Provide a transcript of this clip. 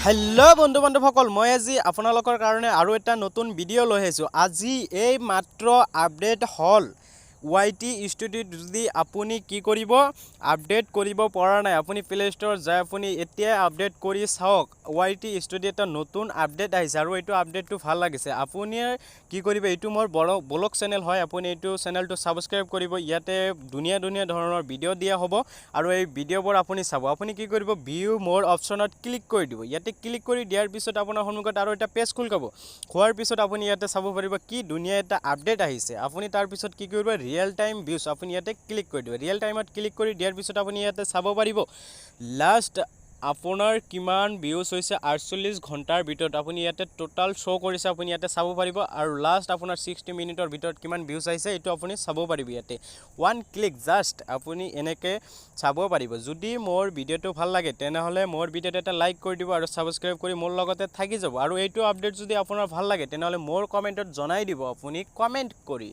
Hello' বন্ধু বান্ধৱসকল, মই আজি আপোনালোকৰ কাৰণে আৰু এটা নতুন ভিডিঅ' লৈ আহিছোঁ। আজি এই মাত্ৰ আপডেট হ'ল YT ষ্টুডিঅ'ত। যদি আপুনি কি কৰিব, আপডেট কৰিব পৰা নাই, আপুনি প্লে ষ্ট'ৰত যায় আপুনি এতিয়াই আপডেট কৰি চাওক। YT ষ্টুডিঅ'ত এটা নতুন আপডেট আহিছে আৰু এইটো আপডেটটো ভাল লাগিছে। আপুনি কি কৰিব, এইটো মোৰ ব্লগ চেনেল হয়, আপুনি এইটো চেনেলটো ছাবস্ক্ৰাইব কৰিব। ইয়াতে ধুনীয়া ধৰণৰ ভিডিঅ' দিয়া হ'ব আৰু এই ভিডিঅ'বোৰ আপুনি চাব। আপুনি কি কৰিব, ভিউ মোৰ অপশ্যনত ক্লিক কৰি দিব। ইয়াতে ক্লিক কৰি দিয়াৰ পিছত আপোনাৰ সন্মুখত আৰু এটা পেজ খোল খাব। খোৱাৰ পিছত আপুনি ইয়াতে চাব পাৰিব কি ধুনীয়া এটা আপডেট আহিছে। আপুনি তাৰপিছত কি কৰিব, ৰিয়েল টাইম ভিউজ আপুনি ইয়াতে ক্লিক কৰি দিব। ৰিয়েল টাইমত ক্লিক কৰি দিয়াৰ পিছত আপুনি ইয়াতে চাব পাৰিব লাষ্ট আপোনাৰ কিমান ভিউজ হৈছে 48 ঘণ্টাৰ ভিতৰত। আপুনি ইয়াতে টোটাল শ্ব' কৰিছে, আপুনি ইয়াতে চাব পাৰিব আৰু লাষ্ট আপোনাৰ 60 মিনিটৰ ভিতৰত কিমান ভিউজ আহিছে এইটো আপুনি চাব পাৰিব। ইয়াতে ওৱান ক্লিক জাষ্ট আপুনি এনেকৈ চাব পাৰিব। যদি মোৰ ভিডিঅ'টো ভাল লাগে তেনেহ'লে মোৰ ভিডিঅ'ত এটা লাইক কৰি দিব আৰু ছাবস্ক্ৰাইব কৰি মোৰ লগতে থাকি যাব। আৰু এইটো আপডেট যদি আপোনাৰ ভাল লাগে তেনেহ'লে মোৰ কমেণ্টত জনাই দিব, আপুনি কমেণ্ট কৰি।